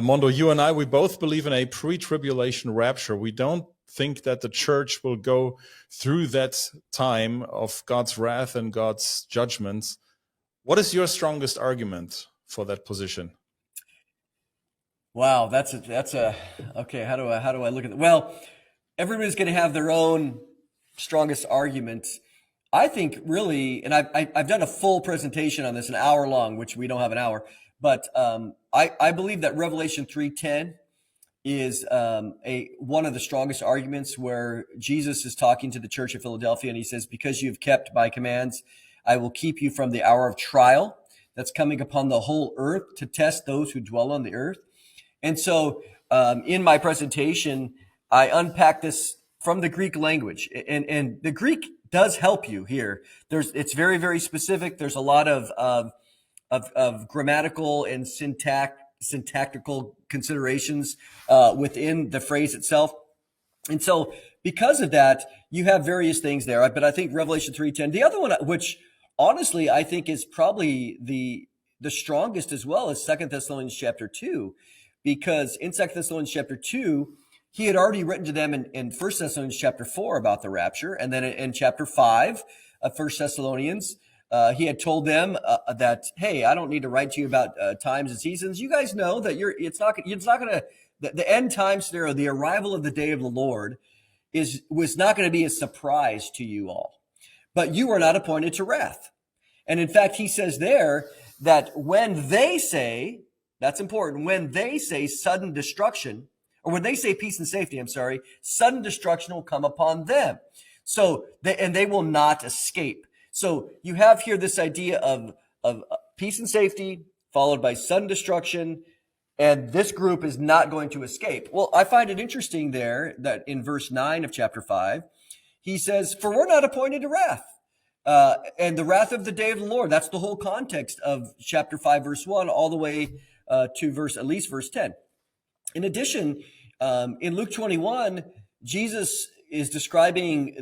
Mondo, you and I, we both believe in a pre-tribulation rapture. We don't think that the church will go through that time of God's wrath and God's judgments. What is your strongest argument for that position? Wow, that's a okay. How do I look at it? Well, everybody's going to have their own strongest argument. I think really, and I've done a full presentation on this, an hour long, which we don't have an hour, but I believe that Revelation 3:10 is one of the strongest arguments, where Jesus is talking to the church of Philadelphia, and he says, "Because you've kept my commands, I will keep you from the hour of trial that's coming upon the whole earth to test those who dwell on the earth." And so in my presentation, I unpack this from the Greek language, and the Greek does help you here. It's very, very specific. There's a lot of grammatical and syntactical considerations within the phrase itself. And so because of that, you have various things there. But I think Revelation 3:10, the other one, which honestly I think is probably the strongest as well, is 2 Thessalonians chapter 2. Because in 2 Thessalonians chapter 2, he had already written to them in 1 Thessalonians chapter 4 about the rapture. And then in chapter 5 of 1 Thessalonians, he had told them that, hey, I don't need to write to you about times and seasons. You guys know that it's not going to, the end time scenario, the arrival of the day of the Lord was not going to be a surprise to you all. But you are not appointed to wrath. And in fact, he says there that when they say, that's important, when they say sudden destruction, or when they say peace and safety, sudden destruction will come upon them. So they will not escape. So you have here this idea of peace and safety followed by sudden destruction, and this group is not going to escape. Well, I find it interesting there that in verse 9 of chapter 5, he says, "For we're not appointed to wrath." And the wrath of the day of the Lord. That's the whole context of chapter 5, verse 1, all the way to at least verse 10. In addition, in Luke 21, Jesus is describing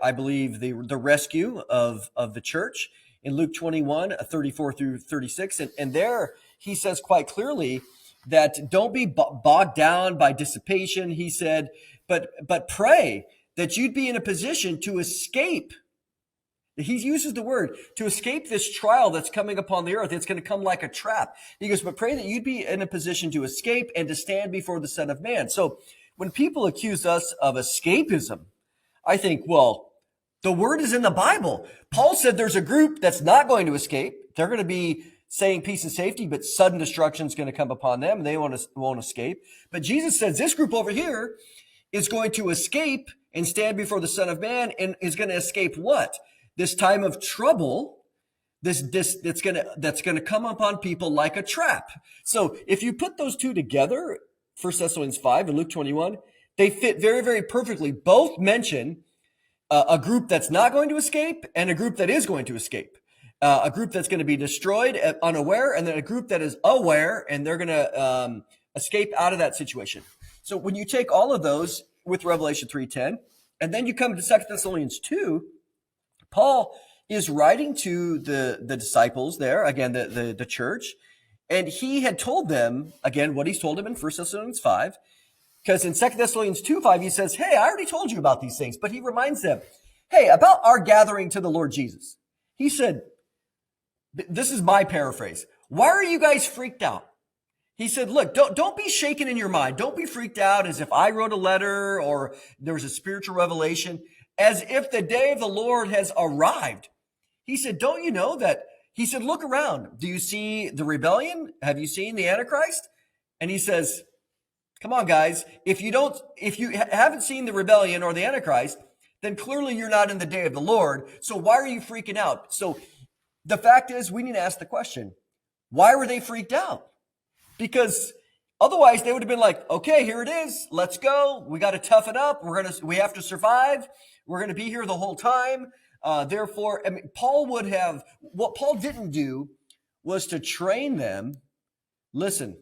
I believe the rescue of the church in Luke 21, 34 through 36. And there he says quite clearly that don't be bogged down by dissipation. He said, but pray that you'd be in a position to escape. He uses the word to escape this trial that's coming upon the earth. It's going to come like a trap. He goes, but pray that you'd be in a position to escape and to stand before the Son of Man. So when people accuse us of escapism, I think, well, the word is in the Bible. Paul said there's a group that's not going to escape. They're going to be saying peace and safety, but sudden destruction is going to come upon them, and they won't escape. But Jesus says this group over here is going to escape and stand before the Son of Man, and is going to escape what? This time of trouble, that's going to come upon people like a trap. So if you put those two together, 1 Thessalonians 5 and Luke 21, they fit very, very perfectly. Both mention a group that's not going to escape and a group that is going to escape. A group that's going to be destroyed unaware, and then a group that is aware, and they're going to escape out of that situation. So when you take all of those with Revelation 3:10, and then you come to 2 Thessalonians 2, Paul is writing to the disciples there, again, the church, and he had told them, again, what he's told them in 1 Thessalonians 5, because in 2 Thessalonians 2:5, he says, hey, I already told you about these things, but he reminds them, hey, about our gathering to the Lord Jesus. He said, this is my paraphrase, why are you guys freaked out? He said, look, don't be shaken in your mind. Don't be freaked out as if I wrote a letter or there was a spiritual revelation, as if the day of the Lord has arrived. He said, don't you know that? He said, look around. Do you see the rebellion? Have you seen the Antichrist? And he says, come on, guys. If you haven't seen the rebellion or the Antichrist, then clearly you're not in the day of the Lord. So why are you freaking out? So the fact is, we need to ask the question, why were they freaked out? Because otherwise they would have been like, okay, here it is. Let's go. We got to tough it up. We have to survive. We're going to be here the whole time. Therefore, what Paul didn't do was to train them. Listen,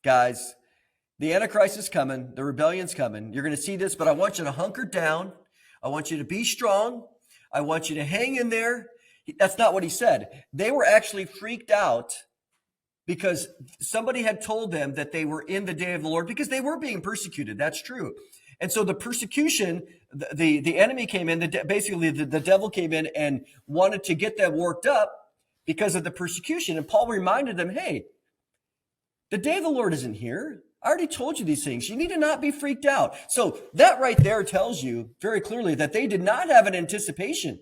guys, the Antichrist is coming. The rebellion's coming. You're going to see this, but I want you to hunker down. I want you to be strong. I want you to hang in there. That's not what he said. They were actually freaked out because somebody had told them that they were in the day of the Lord, because they were being persecuted. That's true. And so the persecution, the enemy came in, basically the devil came in and wanted to get them worked up because of the persecution. And Paul reminded them, hey, the day of the Lord isn't here. I already told you these things. You need to not be freaked out. So that right there tells you very clearly that they did not have an anticipation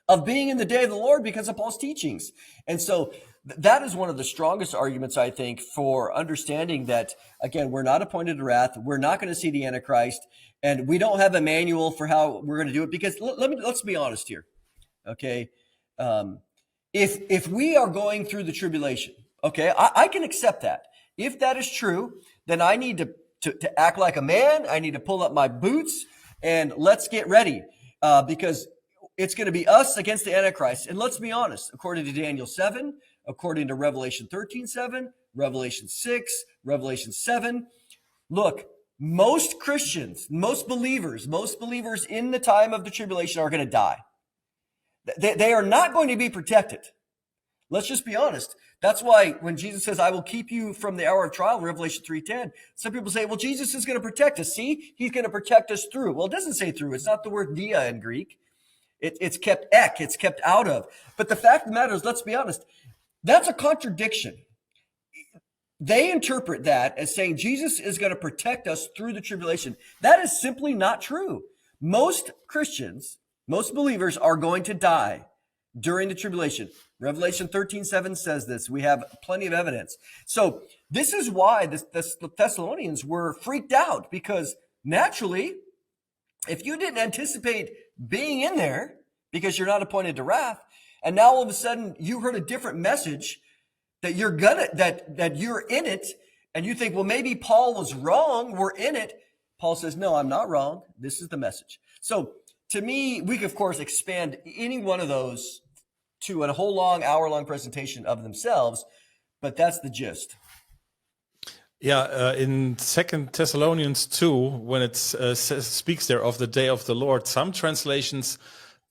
of being in the day of the Lord because of Paul's teachings. And so that is one of the strongest arguments, I think, for understanding that, again, we're not appointed to wrath. We're not going to see the Antichrist, and we don't have a manual for how we're going to do it. Because let's be honest here, okay? If we are going through the tribulation, okay, I can accept that. If that is true, then I need to act like a man. I need to pull up my boots and let's get ready, because it's going to be us against the Antichrist. And let's be honest, according to Daniel 7, according to Revelation 13:7, Revelation 6, Revelation 7, look, most Christians, most believers in the time of the tribulation are going to die. They are not going to be protected. Let's just be honest. That's why when Jesus says, I will keep you from the hour of trial, Revelation 3:10, some people say, well, Jesus is going to protect us. See, he's going to protect us through. Well, it doesn't say through. It's not the word dia in Greek. It's kept ek. It's kept out of. But the fact of the matter is, let's be honest, that's a contradiction. They interpret that as saying Jesus is going to protect us through the tribulation. That is simply not true. Most Christians, most believers are going to die during the tribulation. Revelation 13:7 says this. We have plenty of evidence. So this is why the Thessalonians were freaked out, because naturally, if you didn't anticipate being in there because you're not appointed to wrath, and now all of a sudden you heard a different message that you're in it, and you think, well, maybe Paul was wrong. We're in it. Paul says, no, I'm not wrong. This is the message. So to me, we could, of course, expand any one of those to a whole hour-long presentation of themselves, but that's the gist. Yeah, in 2 Thessalonians 2, when it speaks there of the day of the Lord, some translations,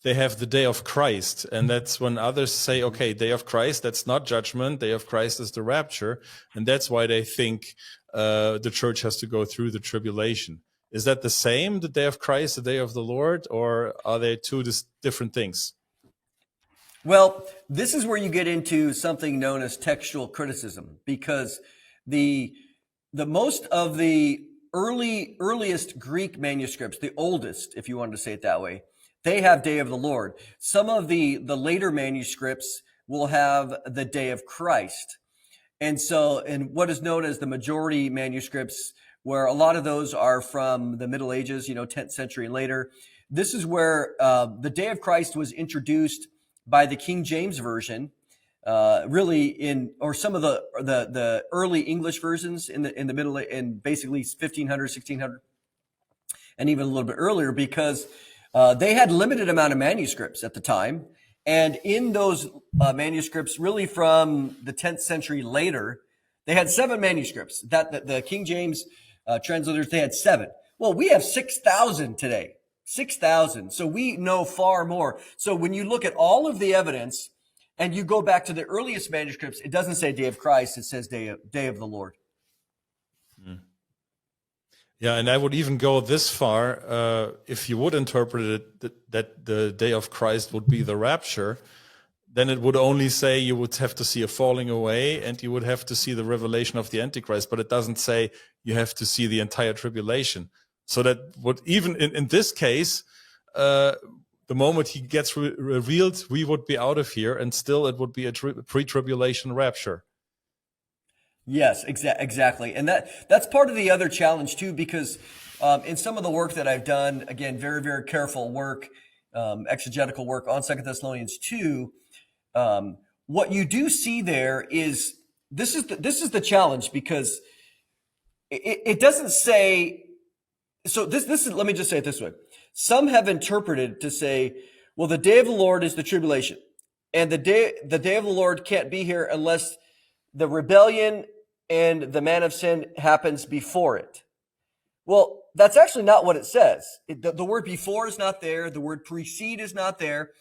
they have the day of Christ. And that's when others say, okay, day of Christ, that's not judgment. Day of Christ is the rapture. And that's why they think the church has to go through the tribulation. Is that the same, the day of Christ, the day of the Lord, or are they two different things? Well, this is where you get into something known as textual criticism, because the most of the earliest Greek manuscripts, the oldest, if you wanted to say it that way, they have day of the Lord. Some of the later manuscripts will have the day of Christ. And so, in what is known as the majority manuscripts, where a lot of those are from the Middle Ages, 10th century and later, this is where the day of Christ was introduced by the King James Version, or some of the early English versions in the middle, in basically 1500, 1600, and even a little bit earlier, because they had limited amount of manuscripts at the time. And in those manuscripts, really from the 10th century later, they had 7 manuscripts. That the King James translators, they had 7. Well, we have 6,000 today. 6,000. So we know far more. So when you look at all of the evidence and you go back to the earliest manuscripts, it doesn't say day of Christ, it says day of the Lord. Yeah, and I would even go this far, if you would interpret it that the day of Christ would be the rapture, then it would only say you would have to see a falling away and you would have to see the revelation of the Antichrist, but it doesn't say you have to see the entire tribulation. So that would, even in this case, the moment he gets revealed, we would be out of here, and still it would be a pre-tribulation rapture. Yes, exactly. And that's part of the other challenge too, because in some of the work that I've done, again, very, very careful work, exegetical work on 2 Thessalonians 2, what you do see there is, this is the challenge, because it doesn't say, so this is, let me just say it this way. Some have interpreted to say, well, the day of the Lord is the tribulation, and the day of the Lord can't be here unless the rebellion and the man of sin happens before it. Well, that's actually not what it says. The word before is not there. The word precede is not there.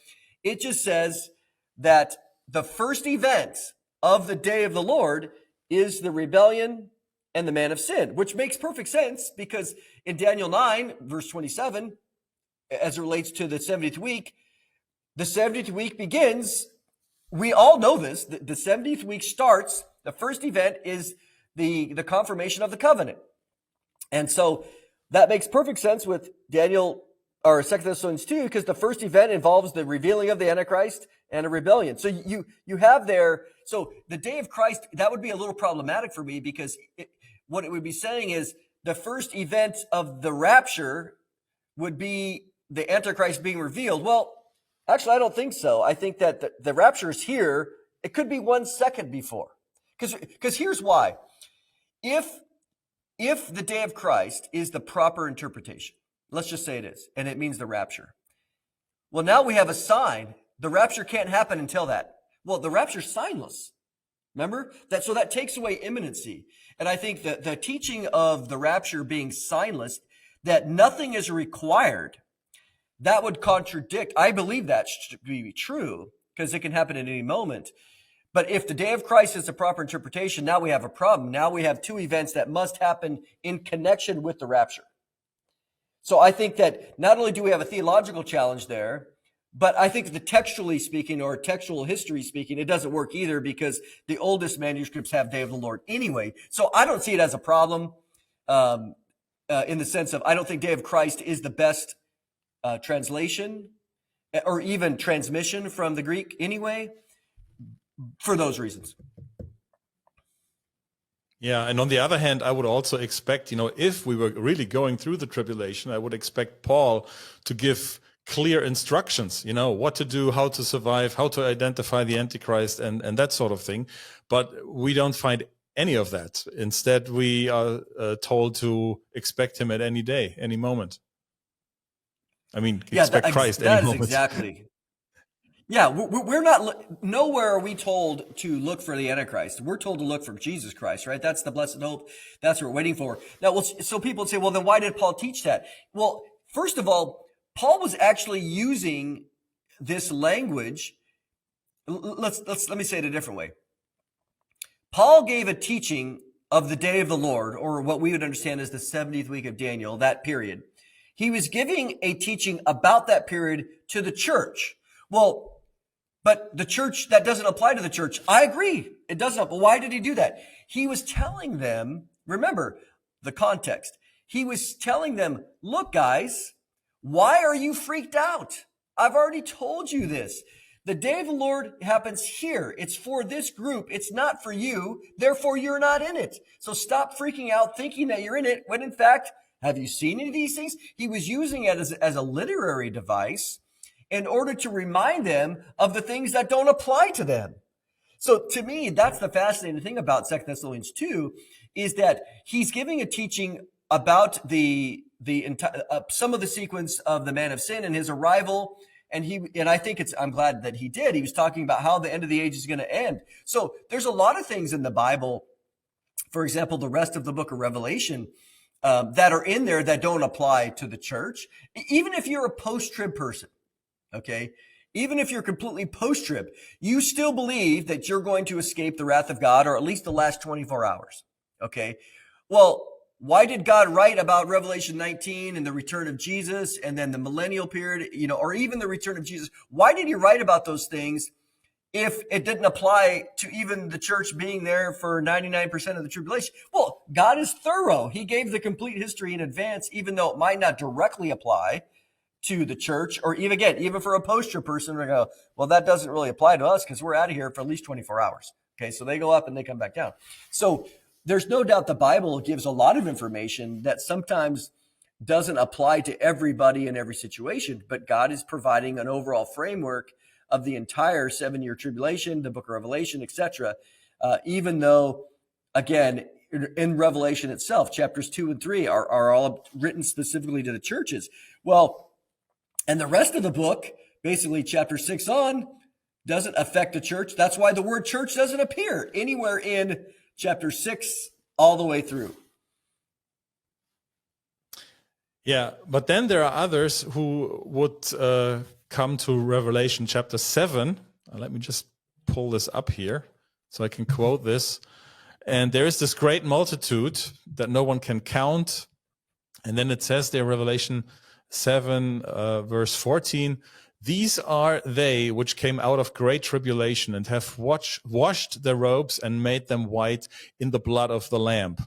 It just says that the first event of the day of the Lord is the rebellion and the man of sin, which makes perfect sense because in Daniel 9, verse 27, as it relates to the 70th week, the 70th week begins. We all know this. The 70th week starts. The first event is the confirmation of the covenant. And so that makes perfect sense with Daniel or 2 Thessalonians 2, because the first event involves the revealing of the Antichrist and a rebellion. So you have there, so the day of Christ, that would be a little problematic for me because what it would be saying is the first event of the rapture would be the Antichrist being revealed. Well, actually, I don't think so. I think that the rapture is here. It could be 1 second before. Because here's why. If the day of Christ is the proper interpretation, let's just say it is, and it means the rapture. Well, now we have a sign. The rapture can't happen until that. Well, the rapture's signless. Remember? So that takes away imminency. And I think that the teaching of the rapture being signless, that nothing is required, that would contradict. I believe that to be true because it can happen at any moment. But if the day of Christ is the proper interpretation, now we have a problem. Now we have two events that must happen in connection with the rapture. So I think that not only do we have a theological challenge there, but I think that textually speaking or textual history speaking, it doesn't work either because the oldest manuscripts have Day of the Lord anyway. So I don't see it as a problem in the sense of I don't think Day of Christ is the best translation or even transmission from the Greek anyway for those reasons. Yeah, and on the other hand, I would also expect, if we were really going through the tribulation, I would expect Paul to give clear instructions, what to do, how to survive, how to identify the Antichrist and that sort of thing. But we don't find any of that. Instead, we are told to expect him at any day, any moment. I mean, expect Christ any moment. Exactly. Yeah, we're not, nowhere are we told to look for the Antichrist. We're told to look for Jesus Christ, right? That's the blessed hope. That's what we're waiting for. Now, so people say, well, then why did Paul teach that? Well, first of all, Paul was actually using this language. Let me say it a different way. Paul gave a teaching of the day of the Lord, or what we would understand as the 70th week of Daniel, that period. He was giving a teaching about that period to the church. Well, but the church, that doesn't apply to the church. I agree. It doesn't. But why did he do that? He was telling them, remember the context. He was telling them, look, guys, why are you freaked out? I've already told you this. The day of the Lord happens here. It's for this group. It's not for you. Therefore, you're not in it. So stop freaking out thinking that you're in it when in fact, have you seen any of these things? He was using it as a literary device in order to remind them of the things that don't apply to them. So to me, that's the fascinating thing about 2 Thessalonians 2 is that he's giving a teaching about some of the sequence of the man of sin and his arrival. And I think I'm glad that he did. He was talking about how the end of the age is going to end. So there's a lot of things in the Bible, for example, the rest of the book of Revelation, that are in there that don't apply to the church. Even if you're a post-trib person, okay, even if you're completely post-trib, you still believe that you're going to escape the wrath of God, or at least the last 24 hours. Okay. Well, why did God write about Revelation 19 and the return of Jesus and then the millennial period, or even the return of Jesus? Why did he write about those things if it didn't apply to even the church being there for 99% of the tribulation? Well, God is thorough. He gave the complete history in advance, even though it might not directly apply to the church, or even for a post-trib person, we go, well, that doesn't really apply to us because we're out of here for at least 24 hours. Okay, so they go up and they come back down. So there's no doubt the Bible gives a lot of information that sometimes doesn't apply to everybody in every situation, but God is providing an overall framework of the entire 7-year tribulation, the book of Revelation, etc. Even though, again, in Revelation itself, chapters 2 and 3 are all written specifically to the churches. Well, and the rest of the book, basically chapter 6 on, doesn't affect the church. That's why the word church doesn't appear anywhere in chapter 6 all the way through. Yeah, but then there are others who would come to Revelation chapter 7. Let me just pull this up here So I can quote this. And there is this great multitude that no one can count. And then it says there, Revelation 7, verse 14, these are they which came out of great tribulation and have washed their robes and made them white in the blood of the Lamb.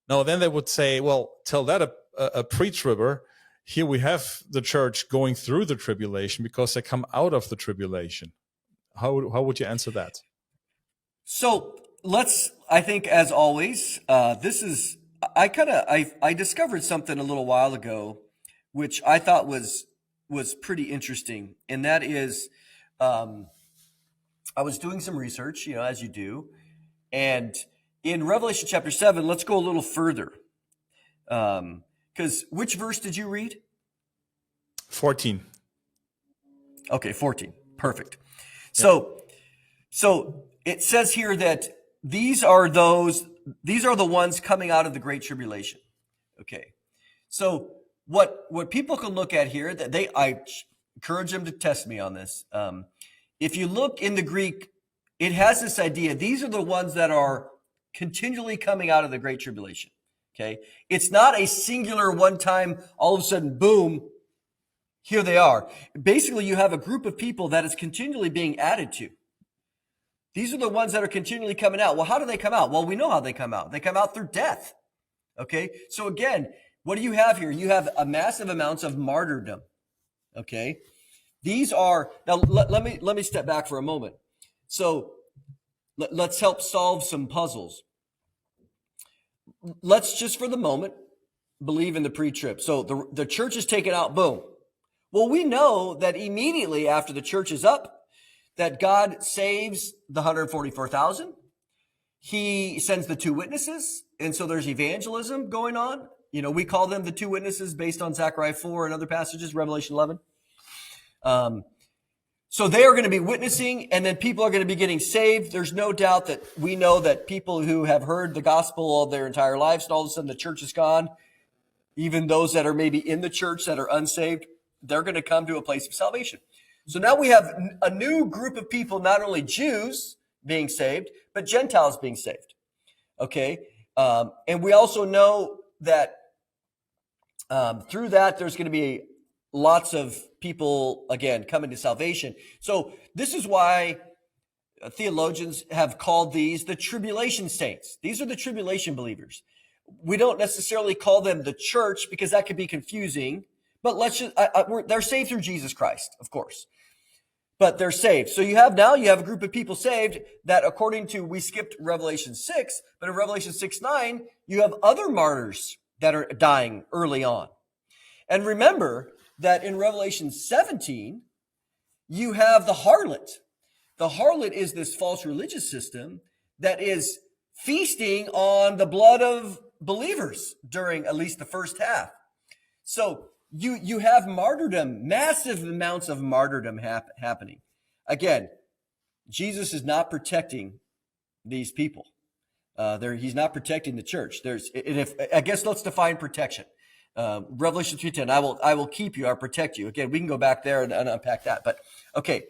Now, then they would say, well, tell that a pre-tribber. Here we have the church going through the tribulation because they come out of the tribulation. How would you answer that? So I think as always, I discovered something a little while ago, which I thought was pretty interesting. And that is, I was doing some research, as you do. And in Revelation chapter 7, let's go a little further. Because which verse did you read? 14. Okay, 14. Perfect. Yeah. So it says here that these are the ones coming out of the great tribulation. Okay. So what people can look at here, I encourage them to test me on this. If you look in the Greek, it has this idea. These are the ones that are continually coming out of the great tribulation. Okay. It's not a singular one time, all of a sudden, boom, here they are. Basically, you have a group of people that is continually being added to. These are the ones that are continually coming out. Well, how do they come out? Well, we know how they come out. They come out through death. Okay. So again, what do you have here? You have a massive amounts of martyrdom. Okay. These are, now let me step back for a moment. So let's help solve some puzzles. Let's just for the moment believe in the pre-trib. So the church is taken out, boom. Well, we know that immediately after the church is up, that God saves the 144,000. He sends the two witnesses. And so there's evangelism going on. We call them the two witnesses based on Zechariah 4 and other passages, Revelation 11. So they are going to be witnessing, and then people are going to be getting saved. There's no doubt that we know that people who have heard the gospel all their entire lives, and all of a sudden the church is gone, even those that are maybe in the church that are unsaved, they're going to come to a place of salvation. So now we have a new group of people, not only Jews being saved, but Gentiles being saved. Okay. And we also know that through that, there's going to be lots of people, again, coming to salvation. So this is why theologians have called these the tribulation saints. These are the tribulation believers. We don't necessarily call them the church because that could be confusing, but they're saved through Jesus Christ, of course. But they're saved. So you have a group of people saved that according to, we skipped Revelation 6, but in Revelation 6:9, you have other martyrs that are dying early on. And remember that in Revelation 17, you have the harlot. The harlot is this false religious system that is feasting on the blood of believers during at least the first half. So you have martyrdom, massive amounts of martyrdom happening. Again, Jesus is not protecting these people. He's not protecting the church. I guess let's define protection. Revelation 3:10, I will keep you, I'll protect you. Again, we can go back there and unpack that. But okay,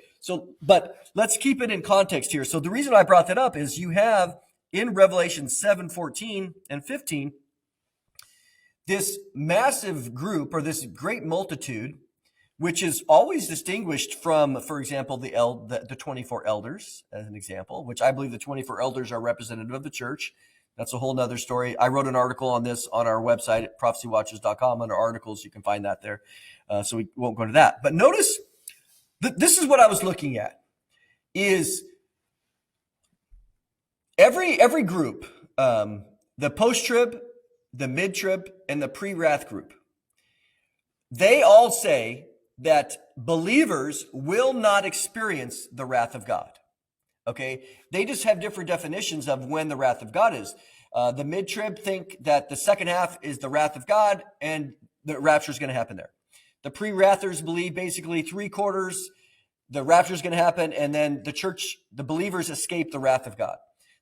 but let's keep it in context here. So the reason I brought that up is you have in Revelation 7:14 and 15, this massive group or this great multitude, which is always distinguished from, for example, the 24 elders, as an example, which I believe the 24 elders are representative of the church. That's a whole nother story. I wrote an article on this on our website at prophecywatchers.com. Under articles, you can find that there. So we won't go into that. But notice, this is what I was looking at, is every group, the post-trib, the mid-trib, and the pre-wrath group, they all say that believers will not experience the wrath of God. Okay? They just have different definitions of when the wrath of God is. The mid-trib think that the second half is the wrath of God and the rapture is going to happen there. The pre-wrathers believe basically 3/4, the rapture is going to happen, and then the church, the believers escape the wrath of God.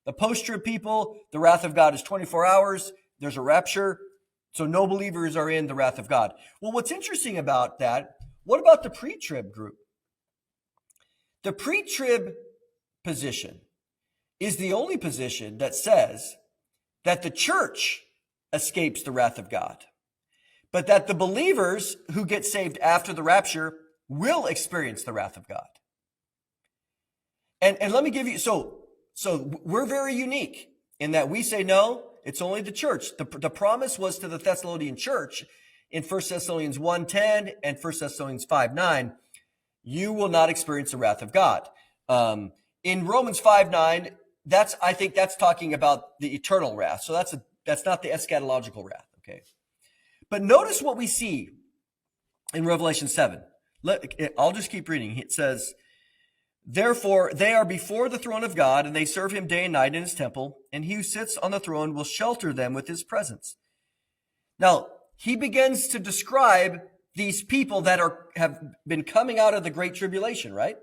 The post-trib people, the wrath of God is 24 hours. There's a rapture. So no believers are in the wrath of God. Well, what's interesting about that, what about the pre-trib group? The pre-trib position is the only position that says that the church escapes the wrath of God, but that the believers who get saved after the rapture will experience the wrath of God. And let me give you, so we're very unique in that we say, no, it's only the church. The promise was to the Thessalonian church in 1 Thessalonians 1:10 and 1 Thessalonians 5:9, you will not experience the wrath of God. In Romans 5:9, I think that's talking about the eternal wrath. So that's not the eschatological wrath. Okay. But notice what we see in Revelation 7. I'll just keep reading. It says, therefore, they are before the throne of God, and they serve him day and night in his temple, and he who sits on the throne will shelter them with his presence. Now, he begins to describe these people that have been coming out of the Great Tribulation, right?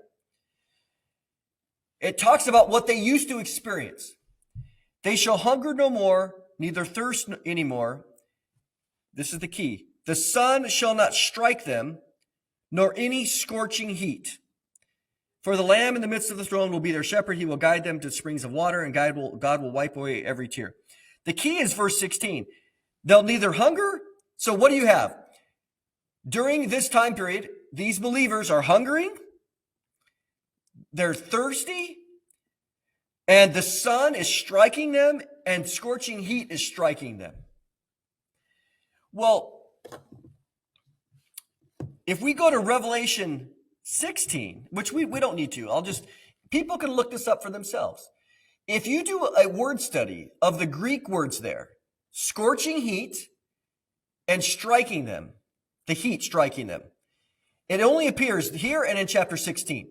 It talks about what they used to experience. They shall hunger no more, neither thirst anymore. This is the key. The sun shall not strike them, nor any scorching heat. For the Lamb in the midst of the throne will be their shepherd. He will guide them to springs of water, and God will wipe away every tear. The key is verse 16. They'll neither hunger. So what do you have? During this time period, these believers are hungering, they're thirsty, and the sun is striking them, and scorching heat is striking them. Well, if we go to Revelation 16, which we don't need to, people can look this up for themselves. If you do a word study of the Greek words there, scorching heat and striking them, the heat striking them, it only appears here and in chapter 16.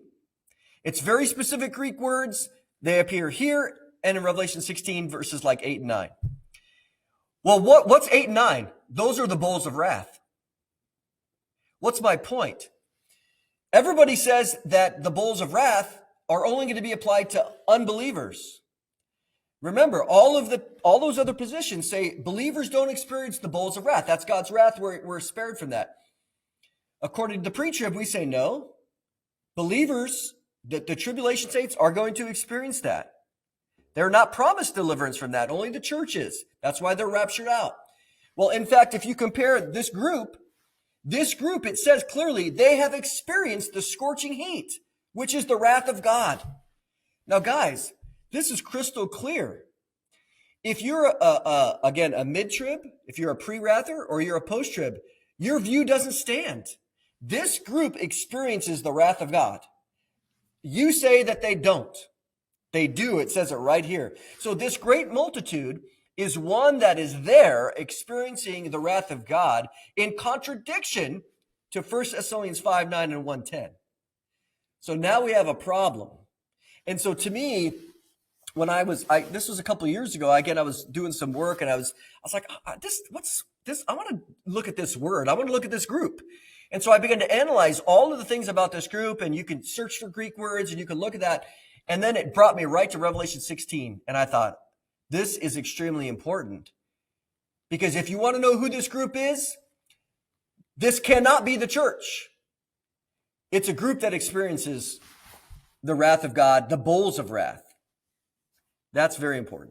It's very specific Greek words. They appear here and in Revelation 16, verses like 8 and 9. Well, what's 8 and 9? Those are the bowls of wrath. What's my point? Everybody says that the bowls of wrath are only going to be applied to unbelievers. Remember, all those other positions say believers don't experience the bowls of wrath. That's God's wrath. We're spared from that. According to the Pretrib, we say no. Believers, the tribulation saints, are going to experience that. They're not promised deliverance from that. Only the church is. That's why they're raptured out. Well, in fact, if you compare this group, it says clearly they have experienced the scorching heat, which is the wrath of God. Now, guys, this is crystal clear. If you're a mid-trib, if you're a pre-wrather or you're a post-trib, your view doesn't stand. This group experiences the wrath of God. You say that they don't. They do. It says it right here. So this great multitude is one that is there experiencing the wrath of God in contradiction to 1 Thessalonians 5:9 and 1:10. So now we have a problem. And so to me, when this was a couple of years ago, again, I was doing some work and I was like, what's this? I want to look at this word. I want to look at this group. And so I began to analyze all of the things about this group, and you can search for Greek words and you can look at that. And then it brought me right to Revelation 16. And I thought, this is extremely important, because if you want to know who this group is, this cannot be the church. It's a group that experiences the wrath of God, the bowls of wrath. That's very important.